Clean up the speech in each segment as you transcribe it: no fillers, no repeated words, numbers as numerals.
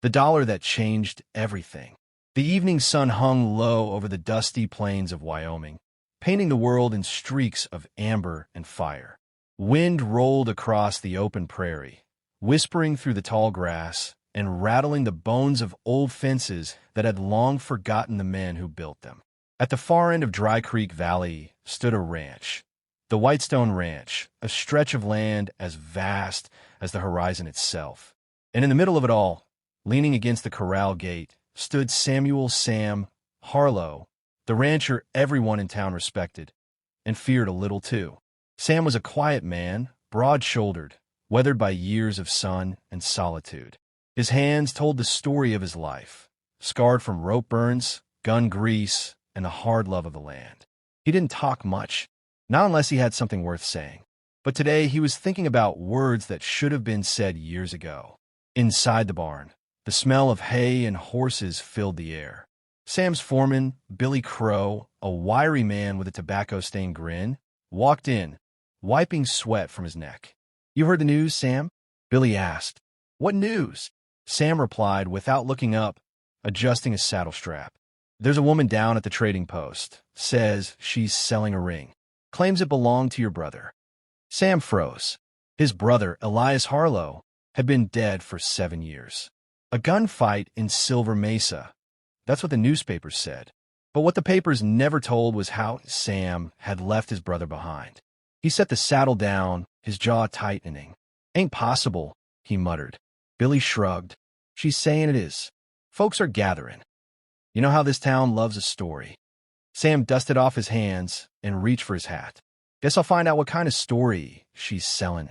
The dollar that changed everything. The evening sun hung low over the dusty plains of Wyoming, painting the world in streaks of amber and fire. Wind rolled across the open prairie, whispering through the tall grass and rattling the bones of old fences that had long forgotten the men who built them. At the far end of Dry Creek Valley stood a ranch, the Whitestone Ranch, a stretch of land as vast as the horizon itself. And in the middle of it all, leaning against the corral gate, stood Sam Harlow, the rancher everyone in town respected and feared a little too. Sam was a quiet man, broad-shouldered, weathered by years of sun and solitude. His hands told the story of his life, scarred from rope burns, gun grease, and the hard love of the land. He didn't talk much, not unless he had something worth saying. But today he was thinking about words that should have been said years ago. Inside the barn, the smell of hay and horses filled the air. Sam's foreman, Billy Crow, a wiry man with a tobacco-stained grin, walked in, wiping sweat from his neck. "You heard the news, Sam?" Billy asked. "What news?" Sam replied without looking up, adjusting his saddle strap. "There's a woman down at the trading post. Says she's selling a ring. Claims it belonged to your brother." Sam froze. His brother, Elias Harlow, had been dead for 7 years. A gunfight in Silver Mesa. That's what the newspapers said. But what the papers never told was how Sam had left his brother behind. He set the saddle down, his jaw tightening. "Ain't possible," he muttered. Billy shrugged. "She's saying it is. Folks are gathering. You know how this town loves a story." Sam dusted off his hands and reached for his hat. "Guess I'll find out what kind of story she's selling."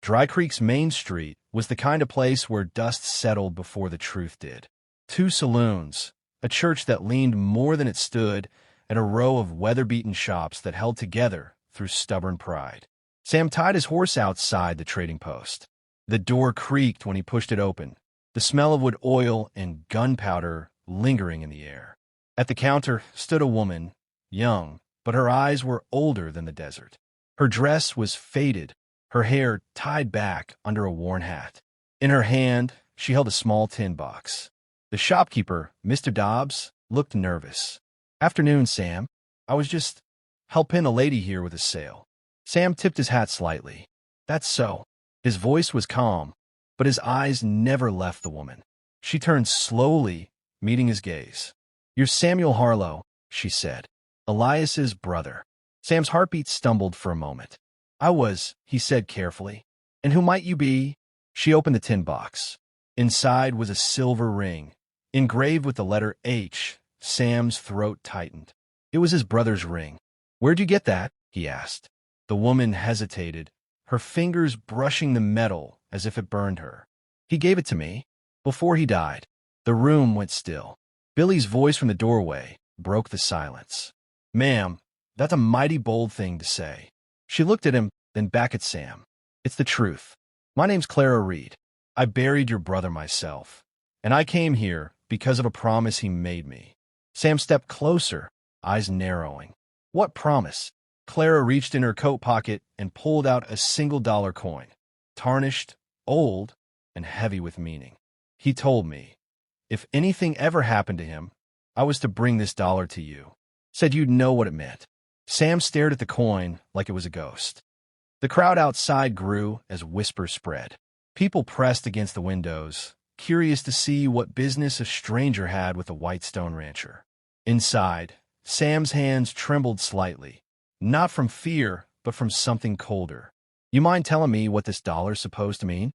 Dry Creek's Main Street was the kind of place where dust settled before the truth did. 2 saloons, a church that leaned more than it stood, and a row of weather-beaten shops that held together through stubborn pride. Sam tied his horse outside the trading post. The door creaked when he pushed it open, the smell of wood oil and gunpowder lingering in the air. At the counter stood a woman, young, but her eyes were older than the desert. Her dress was faded, her hair tied back under a worn hat. In her hand, she held a small tin box. The shopkeeper, Mr. Dobbs, looked nervous. "Afternoon, Sam. I was just helping a lady here with a sale." Sam tipped his hat slightly. "That's so." His voice was calm, but his eyes never left the woman. She turned slowly, meeting his gaze. "You're Samuel Harlow," she said. "Elias's brother." Sam's heartbeat stumbled for a moment. "I was," he said carefully. "And who might you be?" She opened the tin box. Inside was a silver ring, engraved with the letter H. Sam's throat tightened. It was his brother's ring. "Where'd you get that?" he asked. The woman hesitated, her fingers brushing the metal as if it burned her. "He gave it to me before he died." The room went still. Billy's voice from the doorway broke the silence. "Ma'am, that's a mighty bold thing to say." She looked at him, then back at Sam. "It's the truth. My name's Clara Reed. I buried your brother myself, and I came here because of a promise he made me." Sam stepped closer, eyes narrowing. "What promise?" Clara reached in her coat pocket and pulled out a $1 coin, tarnished, old, and heavy with meaning. "He told me, if anything ever happened to him, I was to bring this dollar to you. Said you'd know what it meant." Sam stared at the coin like it was a ghost. The crowd outside grew as whispers spread. People pressed against the windows, curious to see what business a stranger had with a Whitestone rancher. Inside, Sam's hands trembled slightly, not from fear, but from something colder. "You mind telling me what this dollar's supposed to mean?"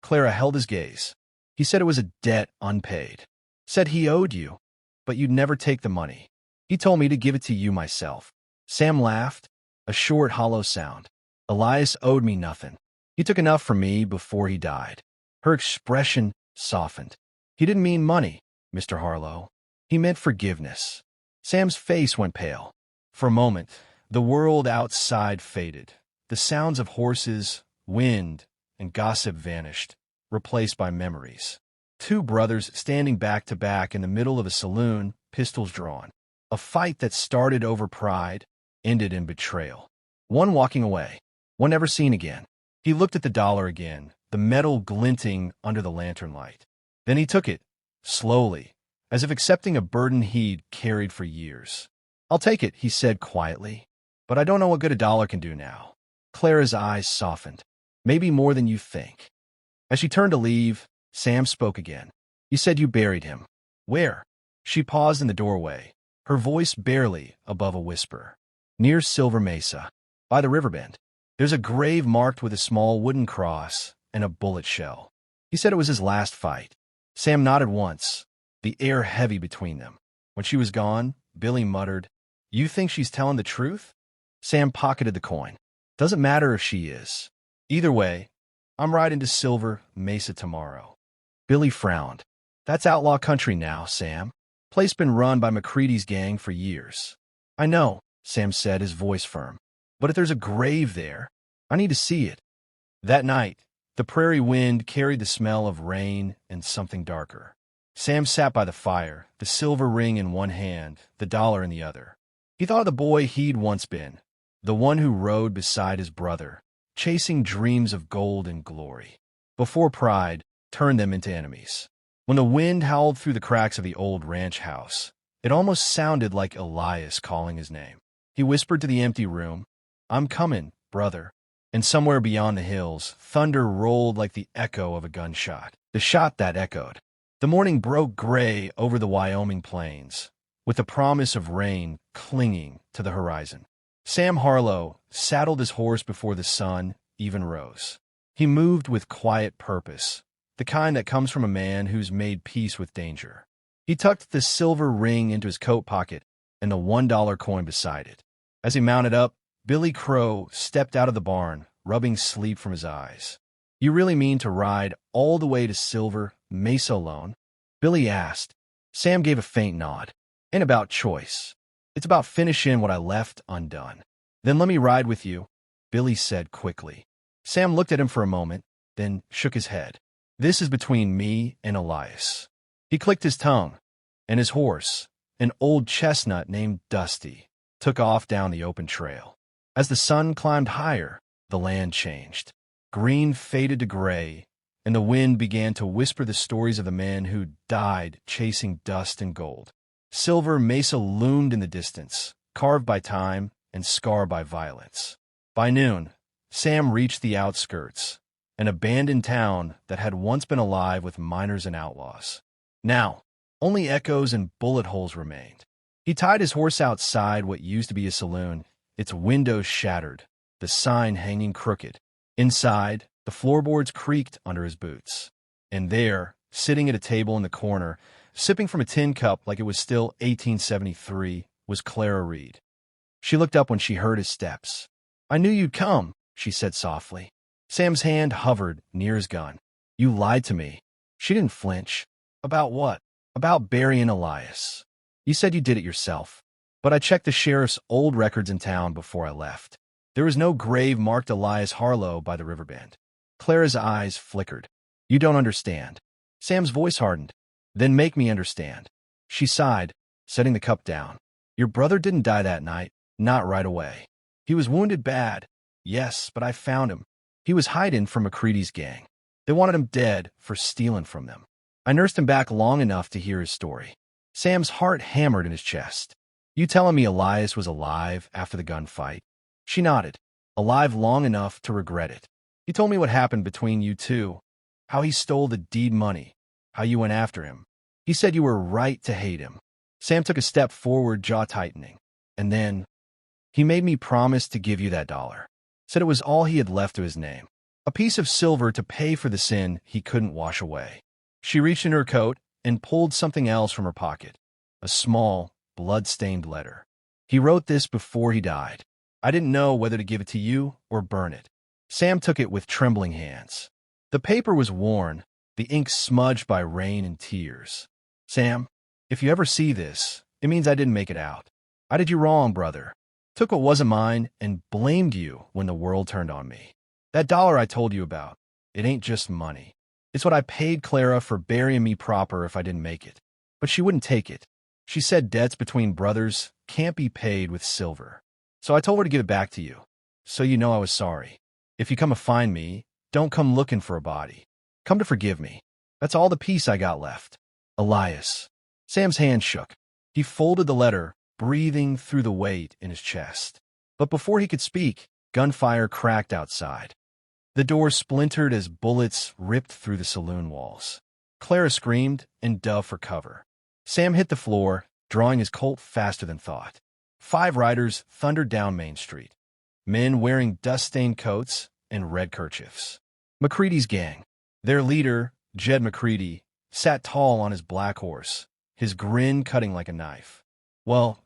Clara held his gaze. "He said it was a debt unpaid. Said he owed you, but you'd never take the money. He told me to give it to you myself." Sam laughed, a short, hollow sound. "Elias owed me nothing. He took enough from me before he died." Her expression softened. "He didn't mean money, Mr. Harlow. He meant forgiveness." Sam's face went pale. For a moment, the world outside faded. The sounds of horses, wind, and gossip vanished, replaced by memories. 2 brothers standing back to back in the middle of a saloon, pistols drawn. A fight that started over pride ended in betrayal. One walking away, one never seen again. He looked at the dollar again, the metal glinting under the lantern light. Then he took it, slowly, as if accepting a burden he'd carried for years. "I'll take it," he said quietly. "But I don't know what good a dollar can do now." Clara's eyes softened. "Maybe more than you think." As she turned to leave, Sam spoke again. "You said you buried him. Where?" She paused in the doorway, her voice barely above a whisper. "Near Silver Mesa, by the river bend. There's a grave marked with a small wooden cross and a bullet shell." He said it was his last fight. Sam nodded once, the air heavy between them. When she was gone, Billy muttered, "You think she's telling the truth?" Sam pocketed the coin. "Doesn't matter if she is. Either way, I'm riding to Silver Mesa tomorrow." Billy frowned. "That's outlaw country now, Sam. Place been run by McCready's gang for years." "I know," Sam said, his voice firm. "But if there's a grave there, I need to see it." That night, the prairie wind carried the smell of rain and something darker. Sam sat by the fire, the silver ring in one hand, the dollar in the other. He thought of the boy he'd once been, the one who rode beside his brother, chasing dreams of gold and glory, before pride turned them into enemies. When the wind howled through the cracks of the old ranch house, it almost sounded like Elias calling his name. He whispered to the empty room, "I'm coming, brother." And somewhere beyond the hills, thunder rolled like the echo of a gunshot, the shot that echoed. The morning broke gray over the Wyoming plains, with the promise of rain clinging to the horizon. Sam Harlow saddled his horse before the sun even rose. He moved with quiet purpose, the kind that comes from a man who's made peace with danger. He tucked the silver ring into his coat pocket and the $1 coin beside it. As he mounted up, Billy Crow stepped out of the barn, rubbing sleep from his eyes. "You really mean to ride all the way to Silver Mesa alone?" Billy asked. Sam gave a faint nod. "Ain't about choice. It's about finishing what I left undone." "Then let me ride with you," Billy said quickly. Sam looked at him for a moment, then shook his head. "This is between me and Elias." He clicked his tongue, and his horse, an old chestnut named Dusty, took off down the open trail. As the sun climbed higher, the land changed. Green faded to gray, and the wind began to whisper the stories of the men who died chasing dust and gold. Silver Mesa loomed in the distance, carved by time and scarred by violence. By noon, Sam reached the outskirts, an abandoned town that had once been alive with miners and outlaws. Now, only echoes and bullet holes remained. He tied his horse outside what used to be a saloon, its windows shattered, the sign hanging crooked. Inside, the floorboards creaked under his boots. And there, sitting at a table in the corner, sipping from a tin cup like it was still 1873, was Clara Reed. She looked up when she heard his steps. "I knew you'd come," she said softly. Sam's hand hovered near his gun. "You lied to me." She didn't flinch. "About what?" "About burying Elias. You said you did it yourself. But I checked the sheriff's old records in town before I left. There was no grave marked Elias Harlow by the river bend." Clara's eyes flickered. "You don't understand." Sam's voice hardened. "Then make me understand." She sighed, setting the cup down. "Your brother didn't die that night, not right away. He was wounded bad. Yes, but I found him. He was hiding from McCready's gang. They wanted him dead for stealing from them. I nursed him back long enough to hear his story." Sam's heart hammered in his chest. "You telling me Elias was alive after the gunfight?" She nodded. "Alive long enough to regret it. He told me what happened between you two, how he stole the deed money, how you went after him. He said you were right to hate him." Sam took a step forward, jaw tightening. "And then, he made me promise to give you that dollar. Said it was all he had left to his name. A piece of silver to pay for the sin he couldn't wash away." She reached in her coat and pulled something else from her pocket. A small, blood-stained letter. "He wrote this before he died. I didn't know whether to give it to you or burn it." Sam took it with trembling hands. The paper was worn, the ink smudged by rain and tears. "Sam, if you ever see this, it means I didn't make it out. I did you wrong, brother. Took what wasn't mine and blamed you when the world turned on me. That dollar I told you about, it ain't just money. It's what I paid Clara for burying me proper if I didn't make it. But she wouldn't take it. She said debts between brothers can't be paid with silver. So I told her to give it back to you, so you know I was sorry. If you come to find me, don't come looking for a body. Come to forgive me." That's all the peace I got left. Elias. Sam's hand shook. He folded the letter, breathing through the weight in his chest. But before he could speak, gunfire cracked outside. The door splintered as bullets ripped through the saloon walls. Clara screamed and dove for cover. Sam hit the floor, drawing his Colt faster than thought. 5 riders thundered down Main Street. Men wearing dust-stained coats and red kerchiefs. McCready's gang. Their leader, Jed McCready, sat tall on his black horse, his grin cutting like a knife. Well,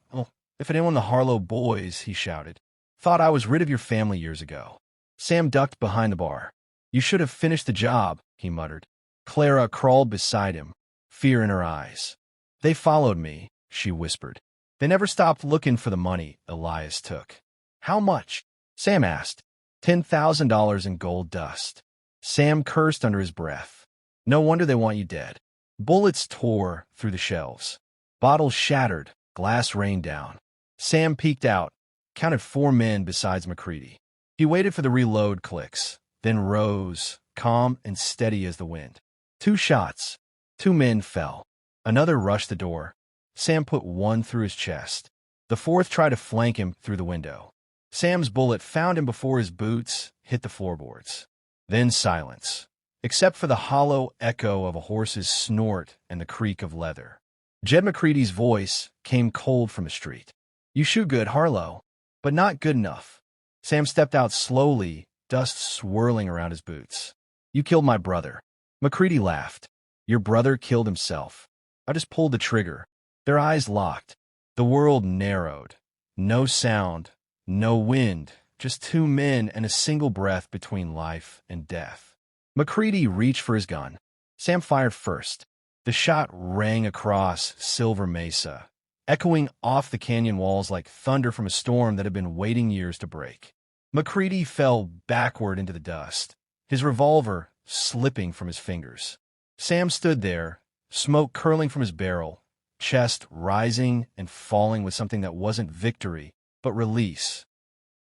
if it ain't one of the Harlow boys, he shouted. Thought I was rid of your family years ago. Sam ducked behind the bar. You should have finished the job, he muttered. Clara crawled beside him, fear in her eyes. They followed me, she whispered. They never stopped looking for the money Elias took. How much? Sam asked. $10,000 in gold dust. Sam cursed under his breath. No wonder they want you dead. Bullets tore through the shelves. Bottles shattered, glass rained down. Sam peeked out, counted 4 men besides McCready. He waited for the reload clicks, then rose, calm and steady as the wind. 2 shots. 2 men fell. Another rushed the door. Sam put 1 through his chest. The 4th tried to flank him through the window. Sam's bullet found him before his boots hit the floorboards. Then silence, except for the hollow echo of a horse's snort and the creak of leather. Jed McCready's voice came cold from the street. You shoot good, Harlow, but not good enough. Sam stepped out slowly, dust swirling around his boots. You killed my brother. McCready laughed. Your brother killed himself. I just pulled the trigger. Their eyes locked. The world narrowed. No sound, no wind, just 2 men and a single breath between life and death. McCready reached for his gun. Sam fired first. The shot rang across Silver Mesa, echoing off the canyon walls like thunder from a storm that had been waiting years to break. McCready fell backward into the dust, his revolver slipping from his fingers. Sam stood there, smoke curling from his barrel, chest rising and falling with something that wasn't victory, but release.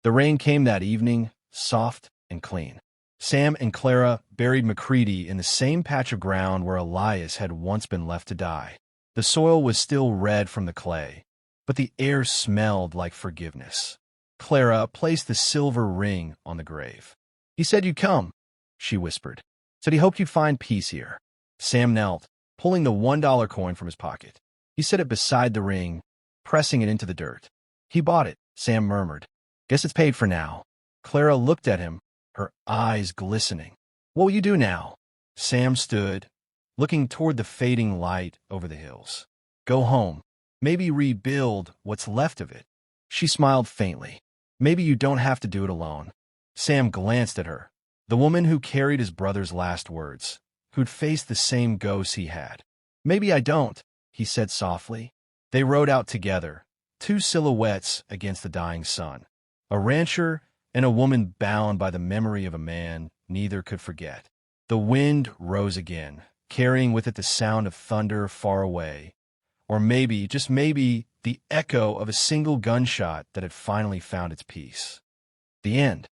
The rain came that evening, soft and clean. Sam and Clara buried McCready in the same patch of ground where Elias had once been left to die. The soil was still red from the clay, but the air smelled like forgiveness. Clara placed the silver ring on the grave. He said you'd come, she whispered. Said he hoped you'd find peace here. Sam knelt, pulling the $1 coin from his pocket. He set it beside the ring, pressing it into the dirt. He bought it, Sam murmured. Guess it's paid for now. Clara looked at him, her eyes glistening. What will you do now? Sam stood, looking toward the fading light over the hills. Go home. Maybe rebuild what's left of it. She smiled faintly. Maybe you don't have to do it alone. Sam glanced at her, the woman who carried his brother's last words, who'd faced the same ghosts he had. Maybe I don't, he said softly. They rode out together, 2 silhouettes against the dying sun. A rancher and a woman bound by the memory of a man neither could forget. The wind rose again, carrying with it the sound of thunder far away, or maybe, just maybe, the echo of a single gunshot that had finally found its peace. The end.